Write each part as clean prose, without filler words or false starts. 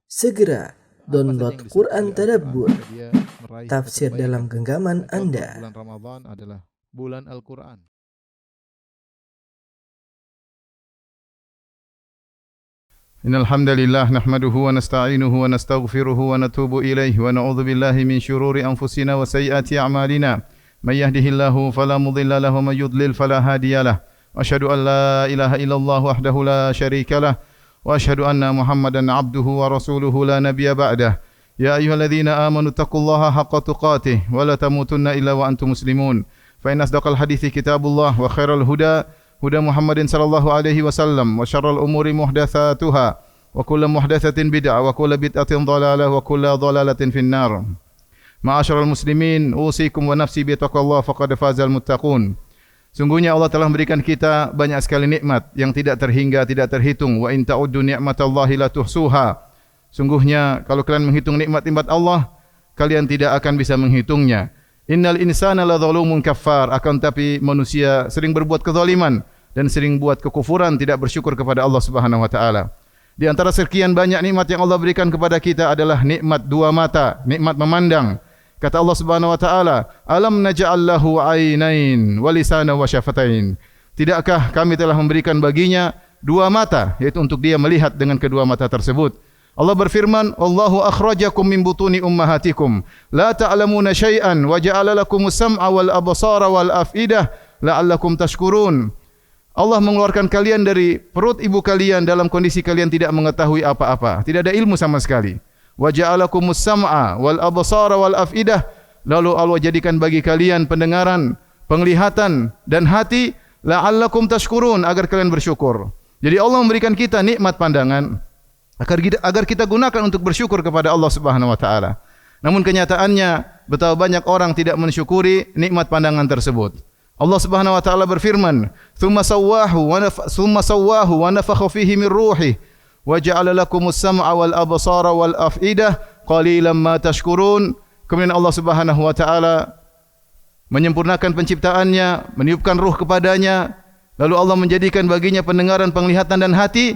Segera download Quran Tadabbur, tafsir dalam genggaman Anda. Bulan Ramadan adalah bulan Al-Quran. Innal hamdalillah nahmaduhu wa nasta'inuhu wa nastaghfiruhu wa natubu ilaihi wa na'udzu billahi min shururi anfusina wa sayyiati a'malina. May yahdihillahu fala mudilla lahu wa may yudlil fala hadiyalah. Asyhadu an la ilaha illallah wahdahu la syarikalah wa asyhadu anna Muhammadan 'abduhu wa rasuluhu la nabiyya ba'dah. Ya ayyuhalladzina amanu taqullaha haqqa tuqatih wa la tamutunna illa wa antum muslimun. Fa inna asdaqal hadithi kitabullah wa khairal huda huda Muhammadin sallallahu alaihi wasallam wa syarrul umuri muhdatsatuha wa kullu muhdatsatin bid'ah wa kullu bid'atin dhalalah wa kullu dhalalatin finnar. Ma'asyiral muslimin, usikum wa nafsi bi taqwallah faqad fazal muttaqun. Sungguhnya Allah telah memberikan kita banyak sekali nikmat yang tidak terhingga, tidak terhitung. Wa in ta'uddu ni'matallahi la tuhsuha. Sungguhnya kalau kalian menghitung nikmat-nikmat Allah, kalian tidak akan bisa menghitungnya. Innal insana la zalumun kaffar, akan tapi manusia sering berbuat kezaliman dan sering buat kekufuran, tidak bersyukur kepada Allah Subhanahu wa taala. Di antara sekian banyak nikmat yang Allah berikan kepada kita adalah nikmat dua mata, nikmat memandang. Kata Allah Subhanahu wa taala, "Alam naj'al lahu 'ainain wa lisanan wa syafatain." Tidakkah kami telah memberikan baginya dua mata, yaitu untuk dia melihat dengan kedua mata tersebut. Allah berfirman, "Allahu akhrajakum min butuni ummahatikum la ta'lamuna syai'an wa ja'ala lakumus sam'a wal absara wal af'idah la'allakum tashkurun." Allah mengeluarkan kalian dari perut ibu kalian dalam kondisi kalian tidak mengetahui apa-apa, tidak ada ilmu sama sekali. Wa ja'alakumus sam'a wal absara wal af'idah, lalu Allah jadikan bagi kalian pendengaran, penglihatan dan hati, la'allakum tashkurun, agar kalian bersyukur. Jadi Allah memberikan kita nikmat pandangan agar kita gunakan untuk bersyukur kepada Allah Subhanahu wa taala. Namun kenyataannya betapa banyak orang tidak mensyukuri nikmat pandangan tersebut. Allah Subhanahu wa taala berfirman, "Tsumma sawwahu wa nafakha fihi min ruhi wa ja'ala lakumus sam'a wal absara wal af'idah qalilan ma tashkurun." Kemudian Allah Subhanahu wa taala menyempurnakan penciptaannya, meniupkan ruh kepadanya, lalu Allah menjadikan baginya pendengaran, penglihatan dan hati.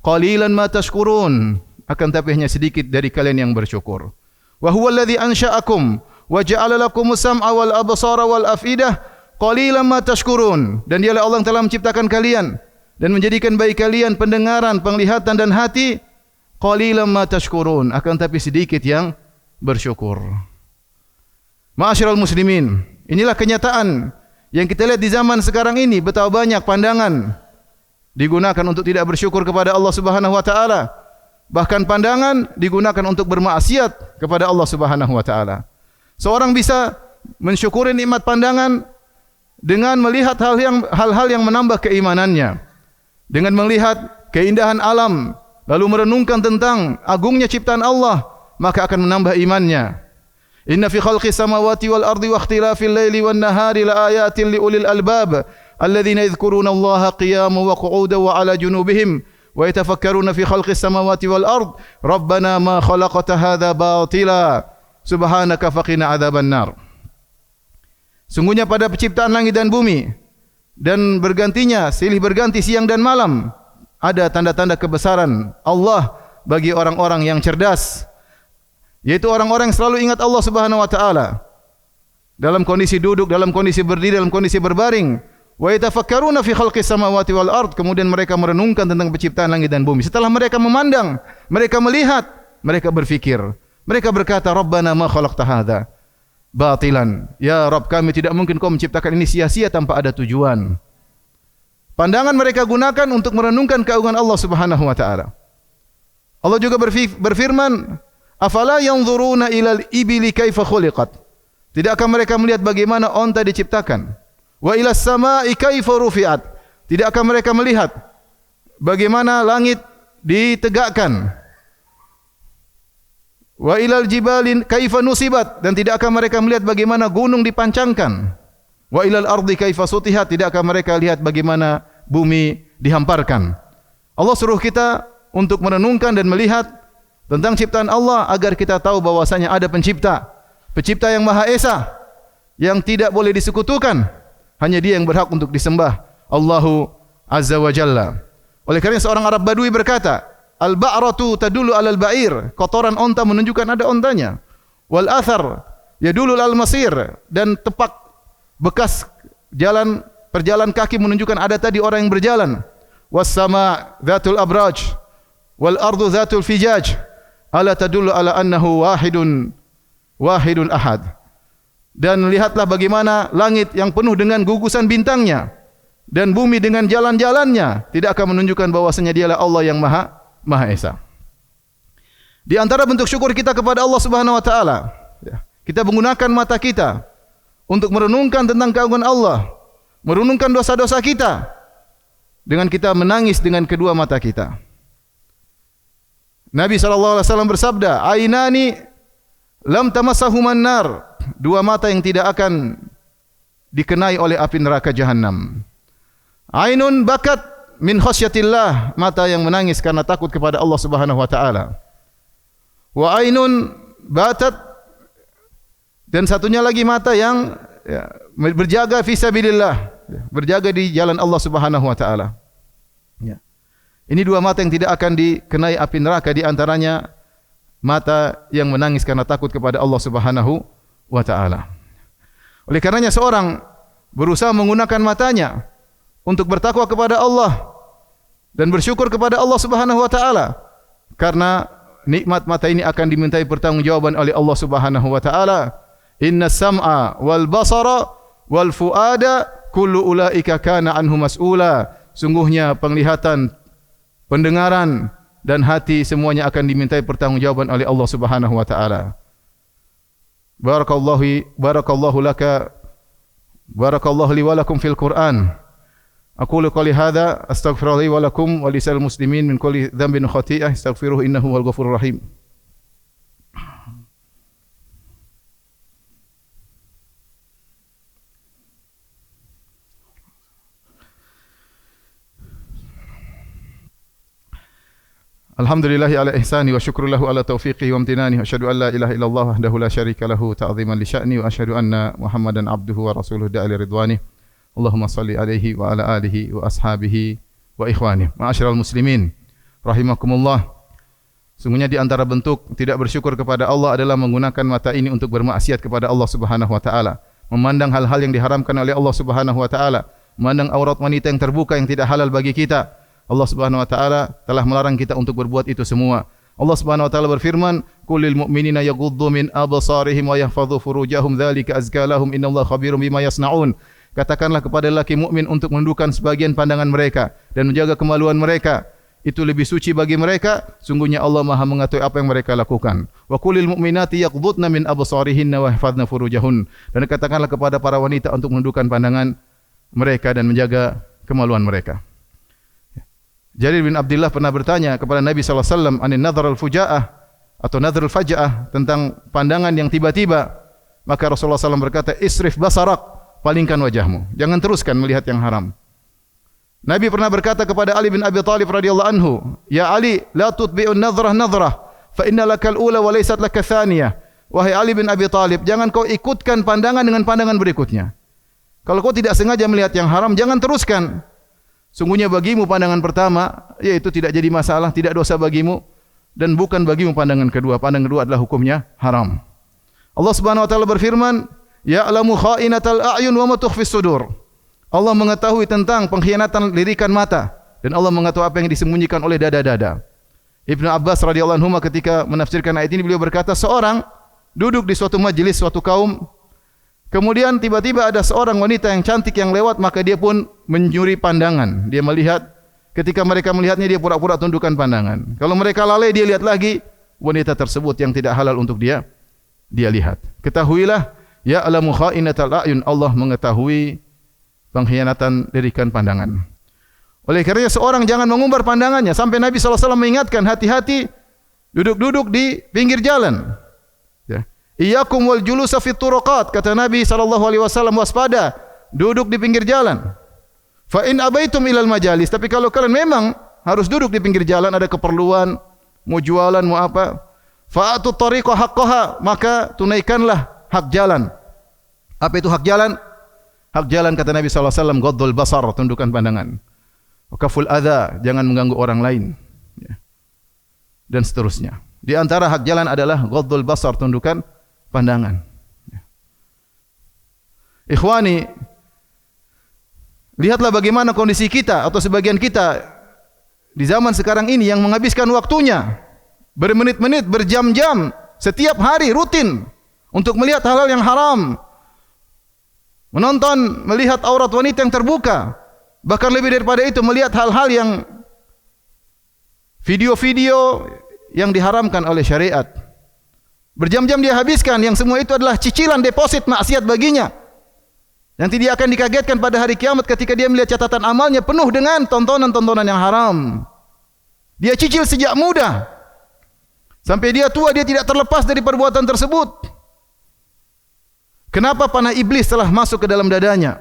Qalilan ma tashkurun, akan tapi hanya sedikit dari kalian yang bersyukur. Wa huwa alladhi ansha'akum wa ja'ala lakumus sam'a wal absara wal af'idah qalilan ma tashkurun. Dan dialah Allah yang telah menciptakan kalian dan menjadikan bagi kalian pendengaran, penglihatan dan hati. Qalilan ma tashkurun, akan tapi sedikit yang bersyukur. Ma'asyiral muslimin, inilah kenyataan yang kita lihat di zaman sekarang ini, betapa banyak pandangan digunakan untuk tidak bersyukur kepada Allah Subhanahu wa taala. Bahkan pandangan digunakan untuk bermaksiat kepada Allah Subhanahu wa taala. Seorang bisa mensyukuri nikmat pandangan dengan melihat hal-hal yang menambah keimanannya. Dengan melihat keindahan alam, lalu merenungkan tentang agungnya ciptaan Allah, maka akan menambah imannya. Inna fi khalqis samawati wal ardi wa ikhtilafil laili wan nahari laayatin liulil albab. الذين يذكرون الله قياما وقعودا وعلى جنوبهم ويتفكرون في خلق السماوات والأرض ربنا ما خلقت هذا باطلا سبحانك فقنا عذاب النار. Sungguhnya pada penciptaan langit dan bumi dan bergantinya silih berganti siang dan malam ada tanda-tanda kebesaran Allah bagi orang-orang yang cerdas, yaitu orang-orang yang selalu ingat Allah Subhanahu wa taala dalam kondisi duduk, dalam kondisi berdiri, dalam kondisi berbaring. Wa yatafakkaruna fi khalqis samawati wal ard, kemudian mereka merenungkan tentang penciptaan langit dan bumi. Setelah mereka memandang, mereka melihat, mereka berfikir. Mereka berkata, "Rabbana ma khalaqta hadza batilan." Ya Rabb, kami tidak mungkin kau menciptakan ini sia-sia tanpa ada tujuan. Pandangan mereka gunakan untuk merenungkan keagungan Allah Subhanahu wa taala. Allah juga berfirman, "Afala yanzuruna ilal ibili kaifa khuliqat." Tidakkah mereka melihat bagaimana onta diciptakan? Wa ilas samaa'i kaifa rufi'at. Tidakkah mereka melihat bagaimana langit ditegakkan? Wa ilal jibali kaifa nusibat. Dan tidakkah mereka melihat bagaimana gunung dipancangkan? Wa ilal ardi kaifa sutihat. Tidakkah mereka lihat bagaimana bumi dihamparkan? Allah suruh kita untuk merenungkan dan melihat tentang ciptaan Allah agar kita tahu bahwasanya ada pencipta, pencipta yang Maha Esa, yang tidak boleh disekutukan. Hanya dia yang berhak untuk disembah, Allahu Azza wa Jalla. Oleh karena seorang Arab Badui berkata, al-ba'ratu tadullu 'alal ba'ir, kotoran onta menunjukkan ada ontanya. Wal athar yadullu 'alal masir, dan tepak bekas perjalanan kaki menunjukkan ada tadi orang yang berjalan. Was sama dzatul abraj wal ardu dzatul fijaj ala tadullu ala annahu wahidun ahad. Dan lihatlah bagaimana langit yang penuh dengan gugusan bintangnya dan bumi dengan jalan-jalannya tidak akan menunjukkan bahwasanya dialah Allah yang Maha Esa. Di antara bentuk syukur kita kepada Allah Subhanahu wa taala, kita menggunakan mata kita untuk merenungkan tentang keagungan Allah, merenungkan dosa-dosa kita dengan kita menangis dengan kedua mata kita. Nabi SAW bersabda, "Ainani lam tamassahuman nar." Dua mata yang tidak akan dikenai oleh api neraka Jahannam. Ainun bakat min khasyatillah, mata yang menangis karena takut kepada Allah Subhanahu wa taala. Wa ainun batat, dan satunya lagi mata yang berjaga fi sabilillah, berjaga di jalan Allah Subhanahu wa taala. Ya. Ini dua mata yang tidak akan dikenai api neraka, di antaranya mata yang menangis karena takut kepada Allah Subhanahu wa taala. Oleh karenanya seorang berusaha menggunakan matanya untuk bertakwa kepada Allah dan bersyukur kepada Allah Subhanahu wa taala, karena nikmat mata ini akan dimintai pertanggungjawaban oleh Allah Subhanahu wa taala. Innas sam'a wal basara wal fuada kullu ulaika kana anhu mas'ula. Sungguhnya penglihatan, pendengaran dan hati semuanya akan dimintai pertanggungjawaban oleh Allah Subhanahu wa taala. Barakallahu laka, barakallahu li wa lakum fil Qur'an. Aqulu qouli hadza astaghfirullahi wa lakum wa lisal muslimin min kulli dhanbin khati'ah, astaghfiruhu innahu wal ghafurur rahim. Alhamdulillahi ala ihsani wa syukru lahu ala taufiqi wa amtinani wa asyhadu an la ilaha illallah wahdahu la syarika lahu ta'ziman li sya'ni wa asyhadu anna Muhammadan abduhu wa rasuluhu da'ali ridwani. Allahumma salli alaihi wa ala alihi wa ashabihi wa ikhwani. Ma'asyiral muslimin rahimakumullah. Sungguhnya di antara bentuk tidak bersyukur kepada Allah adalah menggunakan mata ini untuk bermaksiat kepada Allah Subhanahu wa taala, memandang hal-hal yang diharamkan oleh Allah Subhanahu wa taala, memandang aurat wanita yang terbuka yang tidak halal bagi kita. Allah Subhanahu wa taala telah melarang kita untuk berbuat itu semua. Allah Subhanahu wa taala berfirman, "Qulil mu'minina yaghuddu min absarihim wa yahfadhu furujahum dzalika azka lahum innallaha khabirum bima yasnaun." Katakanlah kepada lelaki mukmin untuk menundukkan sebagian pandangan mereka dan menjaga kemaluan mereka. Itu lebih suci bagi mereka. Sungguhnya Allah Maha mengetahui apa yang mereka lakukan. Wa qulil mu'minati yaghuddna min absarihinna wa yahfadhna furujahun. Dan katakanlah kepada para wanita untuk menundukkan pandangan mereka dan menjaga kemaluan mereka. Jarir bin Abdullah pernah bertanya kepada Nabi SAW anin nadhar al-fujaah atau nadhar al-faja'ah, tentang pandangan yang tiba-tiba. Maka Rasulullah SAW berkata, isrif basarak, palingkan wajahmu, jangan teruskan melihat yang haram. Nabi pernah berkata kepada Ali bin Abi Thalib radhiyallahu anhu, ya Ali, la tutbi'un nadhrah, fa inna lakal ula wa laysat laka thaniyah. Wahai Ali bin Abi Thalib, jangan kau ikutkan pandangan dengan pandangan berikutnya. Kalau kau tidak sengaja melihat yang haram, jangan teruskan. Sungguhnya bagimu pandangan pertama, yaitu tidak jadi masalah, tidak dosa bagimu, dan bukan bagimu pandangan kedua. Pandangan kedua adalah hukumnya haram. Allah Subhanahu wa taala berfirman, ya'lamu kha'inatal a'yun wa ma tukhfis sudur. Allah mengetahui tentang pengkhianatan lirikan mata, dan Allah mengetahui apa yang disembunyikan oleh dada-dada. Ibnu Abbas radhiyallahu anhu ketika menafsirkan ayat ini, beliau berkata, seorang duduk di suatu majelis suatu kaum, kemudian tiba-tiba ada seorang wanita yang cantik yang lewat, maka dia pun mencuri pandangan. Dia melihat, ketika mereka melihatnya dia pura-pura tundukkan pandangan. Kalau mereka lalai, dia lihat lagi wanita tersebut yang tidak halal untuk dia lihat. Ketahuilah, ya'lamu kha'inatal a'yun, Allah mengetahui pengkhianatan lirikan pandangan. Oleh kerana seorang jangan mengumbar pandangannya, sampai Nabi SAW mengingatkan, hati-hati duduk-duduk di pinggir jalan. Iyyakum wal julusa fit turuqat, kata Nabi SAW, waspada duduk di pinggir jalan. Fa in abaitum ilal majalis, tapi kalau kalian memang harus duduk di pinggir jalan, ada keperluan, mau jualan, mau apa, fa'atu tariqa haqqaha, maka tunaikanlah hak jalan. Apa itu hak jalan? Hak jalan kata Nabi SAW, ghaddul basar, tundukkan pandangan. Wa kaful adza, jangan mengganggu orang lain. dan seterusnya. Di antara hak jalan adalah ghaddul basar, tundukkan pandangan. Ikhwani, lihatlah bagaimana kondisi kita atau sebagian kita di zaman sekarang ini yang menghabiskan waktunya bermenit-menit, berjam-jam setiap hari rutin untuk melihat hal-hal yang haram, menonton, melihat aurat wanita yang terbuka, bahkan lebih daripada itu melihat hal-hal yang video-video yang diharamkan oleh syariat. Berjam-jam dia habiskan, yang semua itu adalah cicilan deposit maksiat baginya. Nanti dia akan dikagetkan pada hari kiamat ketika dia melihat catatan amalnya penuh dengan tontonan-tontonan yang haram. Dia cicil sejak muda. Sampai dia tua dia tidak terlepas dari perbuatan tersebut. Kenapa? Panah iblis telah masuk ke dalam dadanya.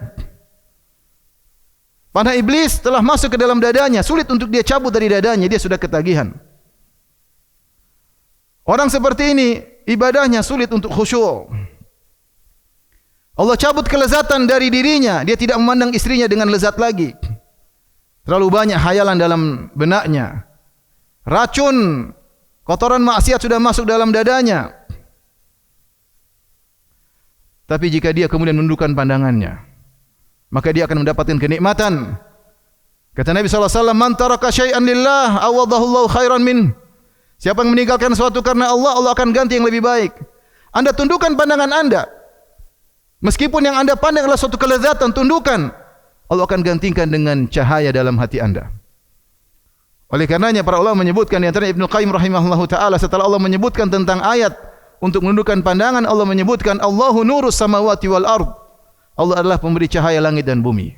Panah iblis telah masuk ke dalam dadanya. Sulit untuk dia cabut dari dadanya. Dia sudah ketagihan. Orang seperti ini ibadahnya sulit untuk khusyuk. Allah cabut kelezatan dari dirinya. Dia tidak memandang istrinya dengan lezat lagi. Terlalu banyak hayalan dalam benaknya. Racun, kotoran maksiat sudah masuk dalam dadanya. Tapi jika dia kemudian menundukkan pandangannya, maka dia akan mendapatkan kenikmatan. Kata Nabi SAW, "Man taraka syai'an lillah, awadahu Allah khairan min." Siapa yang meninggalkan sesuatu karena Allah, Allah akan ganti yang lebih baik. Anda tundukkan pandangan Anda. Meskipun yang Anda pandang adalah suatu kelezatan, tundukkan. Allah akan gantikan dengan cahaya dalam hati Anda. Oleh karenanya para ulama menyebutkan, di antara Ibnu Qayyim rahimahullahu taala, setelah Allah menyebutkan tentang ayat untuk menundukkan pandangan, Allah menyebutkan Allahu nurus samawati wal ard. Allah adalah pemberi cahaya langit dan bumi.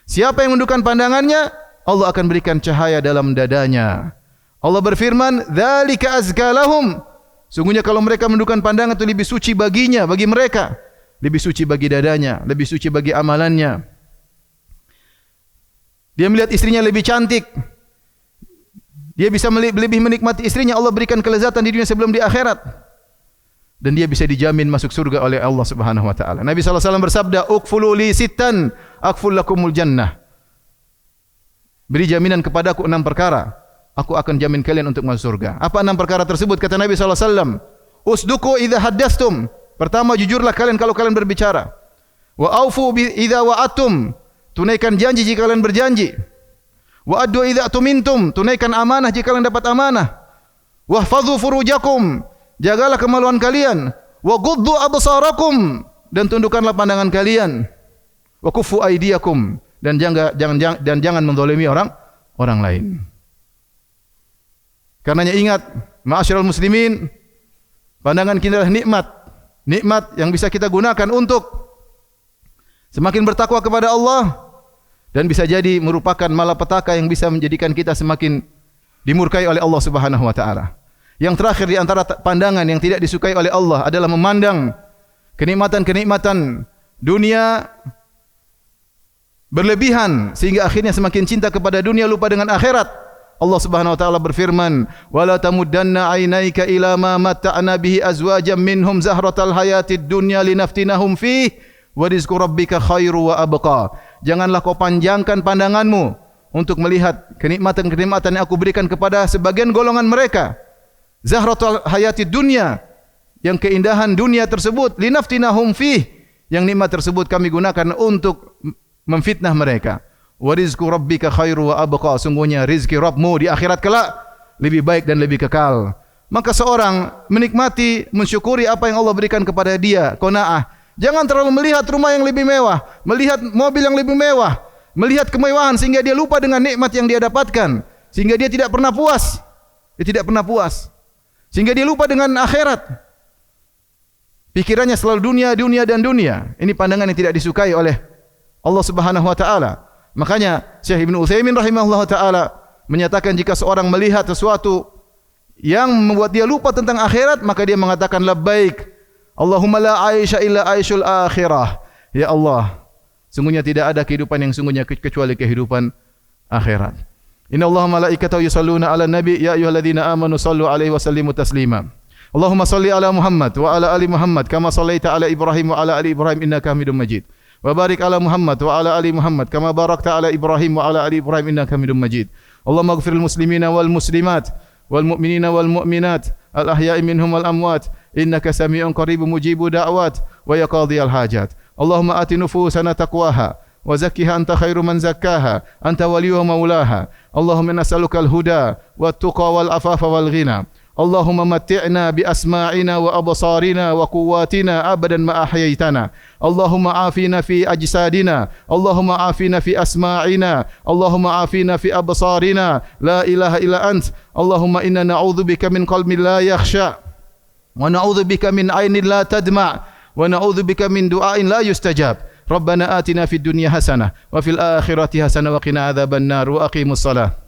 Siapa yang menundukkan pandangannya, Allah akan berikan cahaya dalam dadanya. Allah berfirman, "Dzalika azka lahum." Sungguhnya kalau mereka menundukkan pandangan itu lebih suci baginya, bagi mereka. Lebih suci bagi dadanya, lebih suci bagi amalannya. Dia melihat istrinya lebih cantik. Dia bisa lebih menikmati istrinya. Allah berikan kelezatan di dunia sebelum di akhirat. Dan dia bisa dijamin masuk surga oleh Allah Subhanahu wa taala. Nabi sallallahu alaihi wasallam bersabda, "Uqfulu li sittan, aqful lakumul jannah." Beri jaminan kepadaku 6 perkara, aku akan jamin kalian untuk masuk surga. Apa 6 perkara tersebut? Kata Nabi sallallahu alaihi wasallam, "Usduqu idza haddastum." Pertama, jujurlah kalian kalau kalian berbicara. Wa aufu idza wa'atum. Tunaikan janji jika kalian berjanji. Wa addu idza tumintum. Tunaikan amanah jika kalian dapat amanah. Wahfadhu furujakum. Jagalah kemaluan kalian. Wa ghuddu absarakum. Dan tundukkanlah pandangan kalian. Wa kuffu aydiyakum. Dan jangan menzalimi orang lain. Karenanya ingat, ma'asyiral muslimin, pandangan kita adalah nikmat. Nikmat yang bisa kita gunakan untuk semakin bertakwa kepada Allah dan bisa jadi merupakan malapetaka yang bisa menjadikan kita semakin dimurkai oleh Allah Subhanahu wa taala. Yang terakhir di antara pandangan yang tidak disukai oleh Allah adalah memandang kenikmatan-kenikmatan dunia berlebihan sehingga akhirnya semakin cinta kepada dunia lupa dengan akhirat. Allah Subhanahu wa taala berfirman, "Wala tamuddanna 'ainaika ila ma matta'na bihi azwajan minhum zahratal hayatid dunya linaftinahum fihi wa rizqu rabbika khairu wa abqa." Janganlah kau panjangkan pandanganmu untuk melihat kenikmatan-kenikmatan yang aku berikan kepada sebagian golongan mereka. Zahratul hayatid dunya, yang keindahan dunia tersebut, linaftinahum fihi, yang nikmat tersebut kami gunakan untuk memfitnah mereka. Wa rizqu rabbika khairu wa abqa. Sungguhnya rizki Rabbmu di akhirat kelak lebih baik dan lebih kekal. Maka seorang menikmati, mensyukuri apa yang Allah berikan kepada dia, qanaah. Jangan terlalu melihat rumah yang lebih mewah, melihat mobil yang lebih mewah, melihat kemewahan sehingga dia lupa dengan nikmat yang dia dapatkan, sehingga dia tidak pernah puas. Dia tidak pernah puas. Sehingga dia lupa dengan akhirat. Pikirannya selalu dunia, dunia dan dunia. Ini pandangan yang tidak disukai oleh Allah Subhanahu wa taala. Makanya Syekh Ibnu Utsaimin rahimahullah taala menyatakan jika seorang melihat sesuatu yang membuat dia lupa tentang akhirat, maka dia mengatakan labbaik Allahumma la aisha illa aishul akhirah. Ya Allah, sungguhnya tidak ada kehidupan yang sungguhnya kecuali kehidupan akhirat. Inna Allah malaikatahu yusalluna ala nabi ya ayyuhalladzina amanu sallu alaihi wa sallimu taslima. Allahumma salli ala Muhammad wa ala ali Muhammad kama sallaita ala Ibrahim wa ala ali Ibrahim innaka Hamidum Majid. Wa barik ala Muhammad wa ala ali Muhammad kama barakta ala Ibrahim wa ala ali Ibrahim innaka Hamidum Majid. Allahumma ighfiril muslimina wal muslimat والمؤمنين والمؤمنات الأحياء منهم والأموات إنك سميع قريب مجيب دعوات ويا قاضي الحاجات. اللهم آت نفوسنا تقواها وزكها أنت خير من زكاها أنت ولي ومولاها. اللهم نسألك الهدى والتقى والعفاف والغنى. اللهم متعنا بأسماعنا وأبصارنا وقواتنا أبدا ما أحييتنا. اللهم عافنا في أجسادنا، اللهم عافنا في أسماعنا، اللهم عافنا في أبصارنا. لا إله إلا أنت. اللهم إنا نعوذ بك من قلب لا يخشع، ونعوذ بك من عين لا تدمع، ونعوذ بك من دعاء لا يستجاب. ربنا آتنا في الدنيا حسنة وفي الآخرة حسنة وقنا عذاب النار وأقيموا الصلاة.